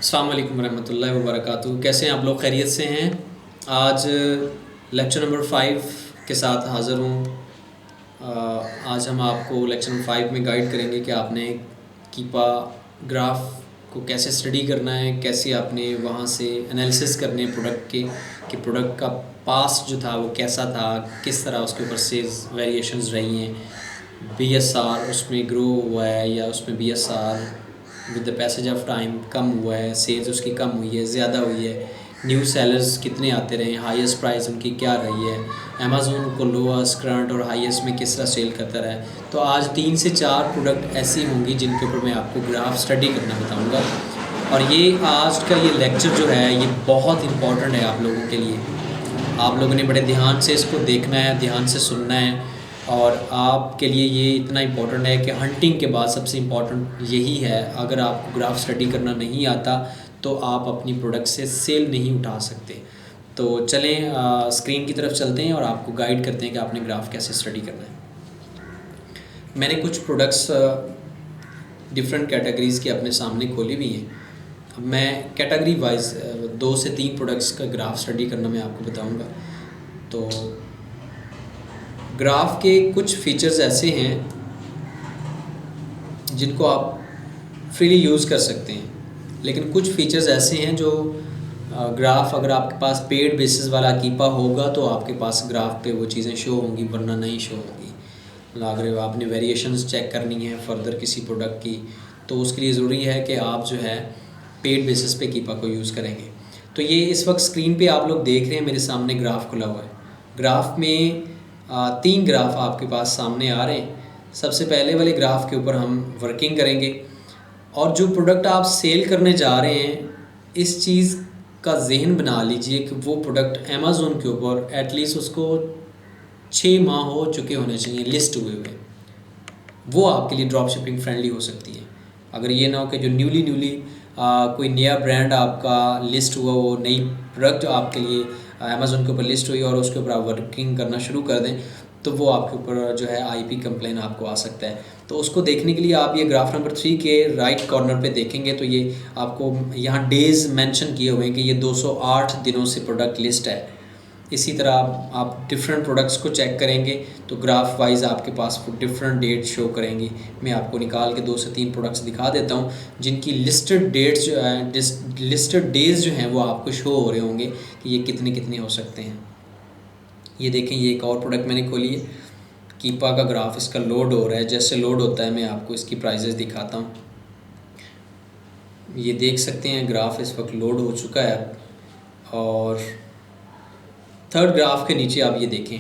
अस्सलाम वालेकुम रहमतुल्लाहि व बरकातुहू। कैसे हैं आप लोग? खैरियत से हैं? आज लेक्चर नंबर 5 के साथ हाज़िर हूँ। आज हम आपको लेक्चर नंबर 5 में गाइड करेंगे कि आपने कीपा ग्राफ को कैसे स्टडी करना है, कैसे आपने वहाँ से एनालिसिस करने प्रोडक्ट के कि प्रोडक्ट का पास्ट जो था वो कैसा था, किस तरह उसके ऊपर सेल्स वेरिएशंस रही हैं, बीएसआर उसमें ग्रो हुआ है या उसमें BSR with the passage of time कम हुआ है, सेल्स उसकी कम हुई है, ज़्यादा हुई है, न्यू सेलर्स कितने आते रहे, हाईएस्ट प्राइस उनकी क्या रही है, अमेज़ोन को लोएस्ट करंट और हाईएस्ट में किस तरह सेल करता रहा है। तो आज 3 से 4 प्रोडक्ट ऐसी होंगी जिनके ऊपर मैं आपको ग्राफ स्टडी करना बताऊंगा। और ये आज का ये लेक्चर जो है ये बहुत इंपॉर्टेंट है आप लोगों के लिए। आप लोगों ने बड़े ध्यान से इसको देखना है, ध्यान से सुनना है। और आपके लिए ये इतना इम्पोर्टेंट है कि हंटिंग के बाद सबसे इम्पोर्टेंट यही है। अगर आपको ग्राफ स्टडी करना नहीं आता तो आप अपनी प्रोडक्ट से सेल नहीं उठा सकते। तो चलें स्क्रीन की तरफ चलते हैं और आपको गाइड करते हैं कि आपने ग्राफ कैसे स्टडी करना है। मैंने कुछ प्रोडक्ट्स डिफरेंट कैटेगरीज़ के अपने सामने खोली हुई हैं। अब मैं कैटेगरी वाइज 2 से 3 प्रोडक्ट्स का ग्राफ स्टडी करना मैं आपको बताऊंगा। तो ग्राफ के कुछ फीचर्स ऐसे हैं जिनको आप फ्रीली यूज़ कर सकते हैं, लेकिन कुछ फीचर्स ऐसे हैं जो ग्राफ अगर आपके पास पेड बेसिस वाला कीपा होगा तो आपके पास ग्राफ पे वो चीज़ें शो होंगी, वरना नहीं शो होंगी। अगर आपने वेरिएशंस चेक करनी है फर्दर किसी प्रोडक्ट की तो उसके लिए ज़रूरी है कि आप जो है पेड बेसिस पे कीपा को यूज़ करेंगे। तो ये इस वक्त स्क्रीन पे आप लोग देख रहे हैं, मेरे सामने ग्राफ खुला हुआ है। ग्राफ में 3 ग्राफ आपके पास सामने आ रहे हैं। सबसे पहले वाले ग्राफ के ऊपर हम वर्किंग करेंगे और जो प्रोडक्ट आप सेल करने जा रहे हैं इस चीज़ का जहन बना लीजिए कि वो प्रोडक्ट अमेज़ोन के ऊपर एटलीस्ट उसको 6 माह हो चुके होने चाहिए लिस्ट हुए हुए। वो आपके लिए ड्रॉप शिपिंग फ्रेंडली हो सकती है। अगर ये ना हो कि जो न्यूली कोई नया ब्रांड आपका लिस्ट हुआ, वो नई प्रोडक्ट आपके लिए अमेज़ोन के ऊपर लिस्ट हुई और उसके ऊपर आप वर्किंग करना शुरू कर दें तो वो आपके ऊपर जो है आईपी कंप्लेन आपको आ सकता है। तो उसको देखने के लिए आप ये ग्राफ नंबर 3 के राइट कॉर्नर पे देखेंगे तो ये आपको यहाँ डेज़ मेंशन किए हुए हैं कि ये 208 दिनों से प्रोडक्ट लिस्ट है। इसी तरह आप डिफरेंट प्रोडक्ट्स को चेक करेंगे तो ग्राफ वाइज आपके पास डिफरेंट डेट शो करेंगी। मैं आपको निकाल के 2 से 3 प्रोडक्ट्स दिखा देता हूँ जिनकी लिस्टेड डेट्स जो है, लिस्टेड डेज़ जो हैं वो आपको शो हो रहे होंगे कि ये कितने कितने हो सकते हैं। ये देखें, ये एक और प्रोडक्ट मैंने खोली है, कीपा का ग्राफ इसका लोड हो रहा है। जैसे लोड होता है मैं आपको इसकी प्राइजेस दिखाता हूँ। ये देख सकते हैं ग्राफ इस वक्त लोड हो चुका है और थर्ड ग्राफ के नीचे आप ये देखें,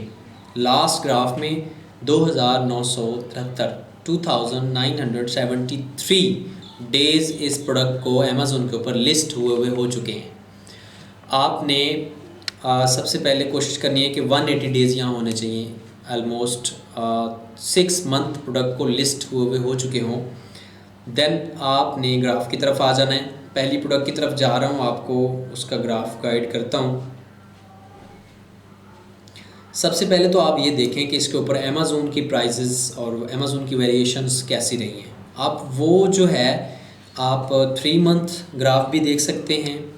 लास्ट ग्राफ में 2973 डेज़ इस प्रोडक्ट को अमेज़ोन के ऊपर लिस्ट हुए हो चुके हैं। आपने सबसे पहले कोशिश करनी है कि 180 डेज़ यहाँ होने चाहिए। ऑलमोस्ट 6 मंथ प्रोडक्ट को लिस्ट हुए हो चुके हों। देन आपने ग्राफ की तरफ आ जाना है। पहली प्रोडक्ट की तरफ जा रहा हूँ, आपको उसका ग्राफ गाइड करता हूँ। सबसे पहले तो आप ये देखें कि इसके ऊपर अमेज़ोन की प्राइजेस और अमेज़ोन की वेरिएशंस कैसी रही हैं। आप वो जो है आप 3 मंथ ग्राफ भी देख सकते हैं,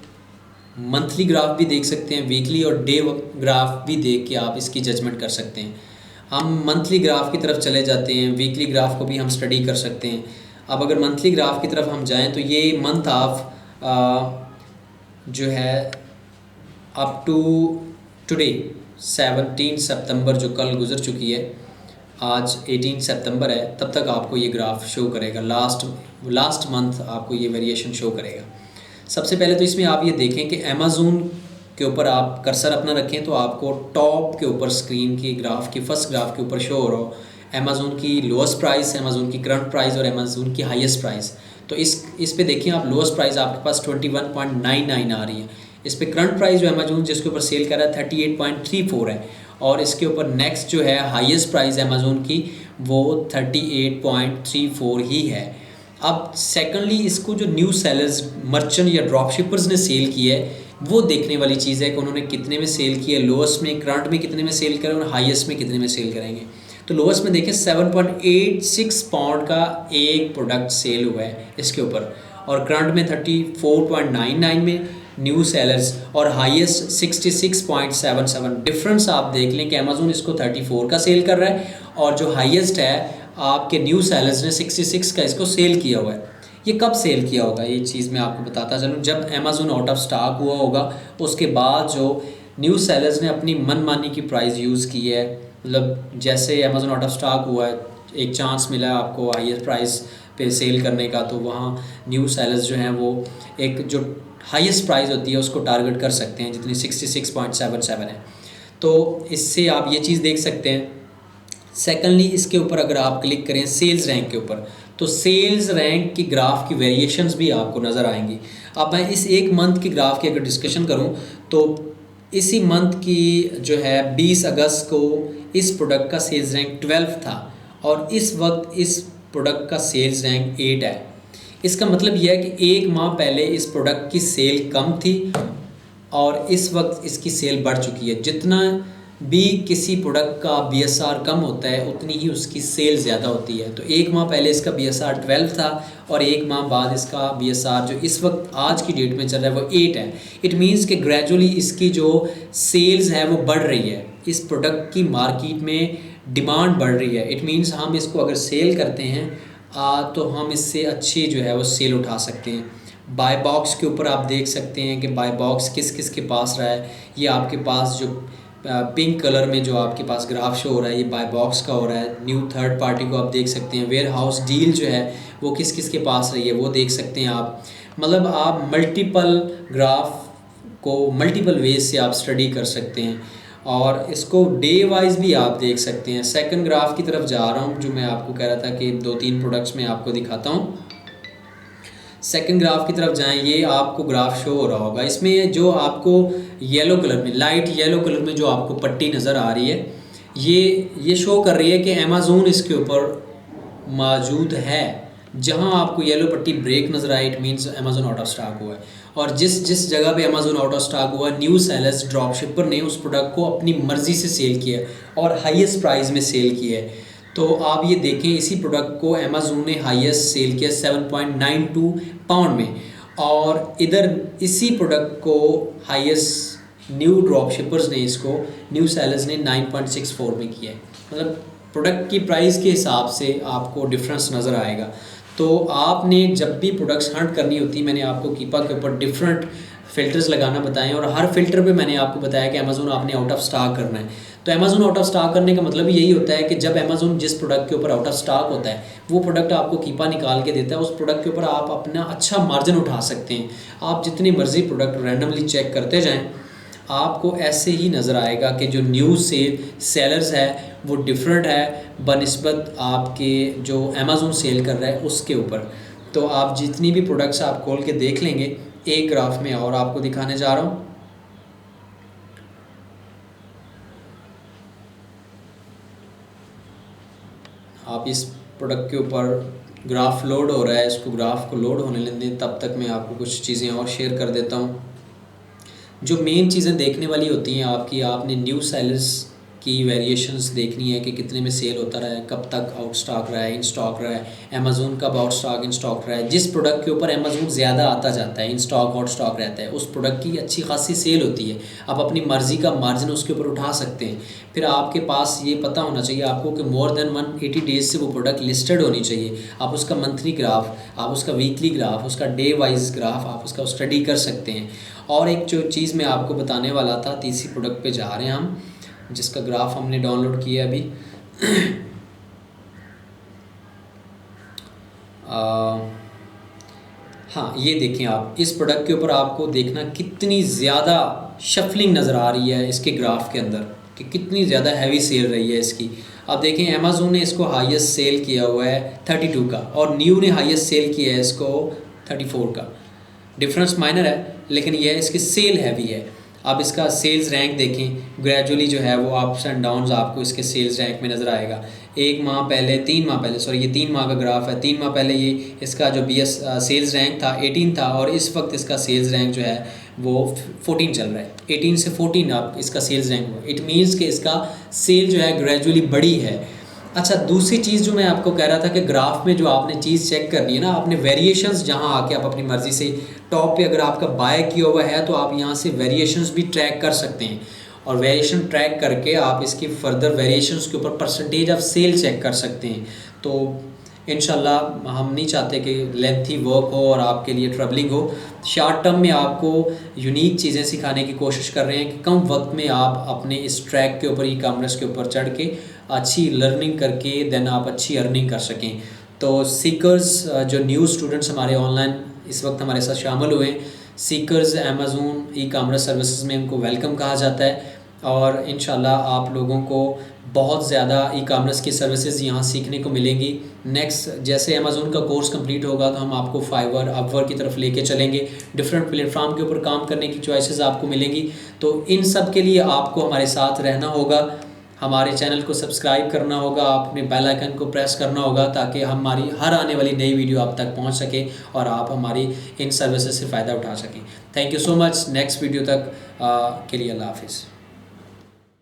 मंथली ग्राफ भी देख सकते हैं, वीकली और डे ग्राफ भी देख के आप इसकी जजमेंट कर सकते हैं। हम मंथली ग्राफ की तरफ चले जाते हैं, वीकली ग्राफ को भी हम स्टडी कर सकते हैं। अब अगर मंथली ग्राफ की तरफ हम जाएं तो ये मंथ ऑफ जो है अप टू टुडे 17 सितंबर जो कल गुजर चुकी है, आज 18 सितंबर है, तब तक आपको ये ग्राफ शो करेगा। लास्ट मंथ आपको ये वेरिएशन शो करेगा। सबसे पहले तो इसमें आप ये देखें कि अमेज़ोन के ऊपर आप कर्सर अपना रखें तो आपको टॉप के ऊपर स्क्रीन की ग्राफ की फर्स्ट ग्राफ के ऊपर शो हो रहा हो अमेज़ोन की लोएस्ट प्राइस, अमेज़ोन की करंट प्राइस और अमेज़ोन की हाईएस्ट प्राइस। तो इस पे देखिए आप, लोएस्ट प्राइस आपके पास 21.99 आ रही है। इस पे करंट प्राइस जो अमेज़ोन जिसके ऊपर सेल कर रहा है 38.34 है और इसके ऊपर नेक्स्ट जो है हाईएस्ट प्राइस अमेज़ोन की वो 38.34 ही है। अब सेकंडली इसको जो न्यू सेलर्स, मर्चेंट या ड्रॉप शिपर्स ने सेल की है वो देखने वाली चीज़ है कि उन्होंने कितने में सेल की है, लोएस्ट में, करंट में कितने में सेल करें और हाईएस्ट में कितने में सेल करेंगे। तो लोएस्ट में देखें 7.86 पाउंड का एक प्रोडक्ट सेल हुआ है इसके ऊपर, और करंट में 34.99 में न्यू सेलर्स, और हाईएस्ट 66.77। डिफरेंस आप देख लें कि अमेज़न इसको 34 का सेल कर रहा है, और जो हाईएस्ट है आपके न्यू सेलर्स ने 66 का इसको सेल किया हुआ है। ये कब सेल किया होगा ये चीज़ मैं आपको बताता चलूँ, जब अमेज़न आउट ऑफ स्टॉक हुआ होगा उसके बाद जो न्यू सेलर्स ने अपनी मनमानी की प्राइस यूज़ की है, मतलब जैसे अमेज़न आउट ऑफ स्टॉक हुआ है, एक चांस मिला है आपको हाईएस्ट प्राइस पे सेल करने का, तो वहाँ न्यू सेलर्स जो हैं वो एक जो हाईएस्ट प्राइस होती है उसको टारगेट कर सकते हैं, जितनी 66.77 है। तो इससे आप ये चीज़ देख सकते हैं। सेकेंडली इसके ऊपर अगर आप क्लिक करें सेल्स रैंक के ऊपर, तो सेल्स रैंक की ग्राफ की वेरिएशंस भी आपको नज़र आएंगी। अब मैं इस एक मंथ की ग्राफ की अगर डिस्कशन करूं, तो इसी मंथ की जो है 20 अगस्त को इस प्रोडक्ट का सेल्स रैंक 12 था, और इस वक्त इस प्रोडक्ट का सेल्स रैंक 8 है। इसका मतलब यह है कि एक माह पहले इस प्रोडक्ट की सेल कम थी और इस वक्त इसकी सेल बढ़ चुकी है। जितना भी किसी प्रोडक्ट का BSR कम होता है उतनी ही उसकी सेल ज़्यादा होती है। तो एक माह पहले इसका BSR 12 था और एक माह बाद इसका BSR जो इस वक्त आज की डेट में चल रहा है वो 8 है। इट मीन्स कि ग्रेजुअली इसकी जो सेल्स है वो बढ़ रही है, इस प्रोडक्ट की मार्केट में डिमांड बढ़ रही है। इट मीन्स हम इसको अगर सेल करते हैं तो हम इससे अच्छी जो है वो सेल उठा सकते हैं। बाय बॉक्स के ऊपर आप देख सकते हैं कि बाय बॉक्स किस किस के पास रहा है। ये आपके पास जो पिंक कलर में जो आपके पास ग्राफ शो हो रहा है ये बाय बॉक्स का हो रहा है। न्यू थर्ड पार्टी को आप देख सकते हैं। वेयर हाउस डील जो है वो किस किस के पास रही है वो देख सकते हैं आप। मतलब आप मल्टीपल ग्राफ को मल्टीपल वेज से आप स्टडी कर सकते हैं और इसको डे वाइज भी आप देख सकते हैं। सेकंड ग्राफ की तरफ जा रहा हूँ जो मैं आपको कह रहा था कि 2-3 प्रोडक्ट्स में आपको दिखाता हूँ। सेकंड ग्राफ की तरफ जाएं, ये आपको ग्राफ शो हो रहा होगा। इसमें जो आपको येलो कलर में, लाइट येलो कलर में जो आपको पट्टी नज़र आ रही है ये शो कर रही है कि अमेज़न इसके ऊपर मौजूद है। जहां आपको येलो पट्टी ब्रेक नज़र आए it means Amazon out of stock हुआ है। और जिस जगह पे अमेज़न आउट ऑफ स्टॉक हुआ न्यू सेलर्स ड्रॉप शिपर ने उस प्रोडक्ट को अपनी मर्ज़ी से सेल किया और हाईएस्ट प्राइस में सेल किया है। तो आप ये देखें इसी प्रोडक्ट को अमेज़न ने हाईएस्ट सेल किया 7.92 पाउंड में, और इधर इसी प्रोडक्ट को हाईएस्ट न्यू ड्रॉप शिपर्स ने इसको न्यू सेलर्स ने 9.64 में किया है। मतलब प्रोडक्ट की प्राइस के हिसाब से आपको डिफरेंस नज़र आएगा। तो आपने जब भी प्रोडक्ट्स हंट करनी होती है, मैंने आपको कीपा के ऊपर डिफरेंट फ़िल्टर्स लगाना बताएं और हर फिल्टर पे मैंने आपको बताया कि अमेज़न आपने आउट ऑफ स्टॉक करना है। तो अमेज़न आउट ऑफ स्टॉक करने का मतलब यही होता है कि जब अमेज़न जिस प्रोडक्ट के ऊपर आउट ऑफ स्टॉक होता है वो प्रोडक्ट आपको कीपा निकाल के देता है, उस प्रोडक्ट के ऊपर आप अपना अच्छा मार्जिन उठा सकते हैं। आप जितनी मर्ज़ी प्रोडक्ट रैंडमली चेक करते जाएँ आपको ऐसे ही नज़र आएगा कि जो न्यू सेलर्स है वो डिफरेंट है बनिस्बत आपके जो अमेज़न सेल कर रहा है उसके ऊपर। तो आप जितनी भी प्रोडक्ट्स आप खोल के देख लेंगे एक ग्राफ में, और आपको दिखाने जा रहा हूँ। आप इस प्रोडक्ट के ऊपर ग्राफ लोड हो रहा है, इसको ग्राफ को लोड होने लें, तब तक मैं आपको कुछ चीज़ें और शेयर कर देता हूँ। जो मेन चीज़ें देखने वाली होती हैं आपकी, आपने न्यू सेलर्स की वेरिएशंस देखनी है कि कितने में सेल होता रहा है, कब तक आउट स्टॉक रहा है, इन स्टॉक रहा है, अमेज़न कब आउट स्टॉक इन स्टॉक रहा है। जिस प्रोडक्ट के ऊपर अमेज़न ज़्यादा आता जाता है, इन स्टॉक आउट स्टॉक रहता है, उस प्रोडक्ट की अच्छी खासी सेल होती है। आप अपनी मर्ज़ी का मार्जिन उसके ऊपर उठा सकते हैं। फिर आपके पास ये पता होना चाहिए आपको कि मोर देन 180 डेज़ से वो प्रोडक्ट लिस्टेड होनी चाहिए। आप उसका मंथली ग्राफ, आप उसका वीकली ग्राफ, उसका डे वाइज ग्राफ आप उसका स्टडी कर सकते हैं। और एक जो चीज़ मैं आपको बताने वाला था, तीसरी प्रोडक्ट पे जा रहे हैं हम, जिसका ग्राफ हमने डाउनलोड किया अभी। हाँ ये देखें आप, इस प्रोडक्ट के ऊपर आपको देखना कितनी ज़्यादा शफलिंग नज़र आ रही है इसके ग्राफ के अंदर कि कितनी ज़्यादा हैवी सेल रही है इसकी। आप देखें अमेज़न ने इसको हाईएस्ट सेल किया हुआ है 32 का और न्यू ने हाईएस्ट सेल किया है इसको 34 का। डिफरेंस माइनर है लेकिन यह इसकी सेल हैवी है। आप इसका सेल्स रैंक देखें, ग्रेजुअली जो है वो अप्स एंड डाउन्स आपको इसके सेल्स रैंक में नज़र आएगा। 3 माह पहले ये 3 माह का ग्राफ है। 3 माह पहले ये इसका जो सेल्स रैंक था 18 था और इस वक्त इसका सेल्स रैंक जो है वो 14 चल रहा है। 18 से 14 आप इसका सेल्स रैंक हुआ। इट मीन्स कि इसका सेल जो है ग्रेजुअली बढ़ी है। अच्छा, दूसरी चीज़ जो मैं आपको कह रहा था कि ग्राफ में जो आपने चीज़ चेक करनी है ना, आपने वेरिएशंस जहाँ आके आप अपनी मर्ज़ी से टॉप पे अगर आपका बाय किया हुआ है तो आप यहाँ से वेरिएशंस भी ट्रैक कर सकते हैं, और वेरिएशन ट्रैक करके आप इसकी फर्दर वेरिएशंस के ऊपर परसेंटेज ऑफ सेल चेक कर सकते हैं। तो इंशाल्लाह हम नहीं चाहते कि लेंथी वर्क हो और आपके लिए ट्रबलिंग हो। शॉर्ट टर्म में आपको यूनिक चीज़ें सिखाने की कोशिश कर रहे हैं कि कम वक्त में आप अपने इस ट्रैक के ऊपर, ई कॉमर्स के ऊपर चढ़ के अच्छी लर्निंग करके देन आप अच्छी अर्निंग कर सकें। तो सीकर्स जो न्यू स्टूडेंट्स हमारे ऑनलाइन इस वक्त हमारे साथ शामिल हुए हैं, seekers Amazon e commerce services में उनको वेलकम कहा जाता है, और इंशाल्लाह आप लोगों को बहुत ज़्यादा ई कॉमर्स की सर्विसेज यहाँ सीखने को मिलेंगी। नेक्स्ट जैसे अमेज़ोन का कोर्स कंप्लीट होगा तो हम आपको फाइवर, अपवर्क की तरफ लेके चलेंगे, डिफरेंट प्लेटफॉर्म के ऊपर काम करने की चॉइसेस आपको मिलेंगी। तो इन सब के लिए आपको हमारे साथ रहना होगा, हमारे चैनल को सब्सक्राइब करना होगा, आपने बेल आइकन को प्रेस करना होगा ताकि हमारी हर आने वाली नई वीडियो आप तक पहुंच सके और आप हमारी इन सर्विसेज से फ़ायदा उठा सकें। Thank you so much. Next video तक के लिए अल्लाह हाफिज़।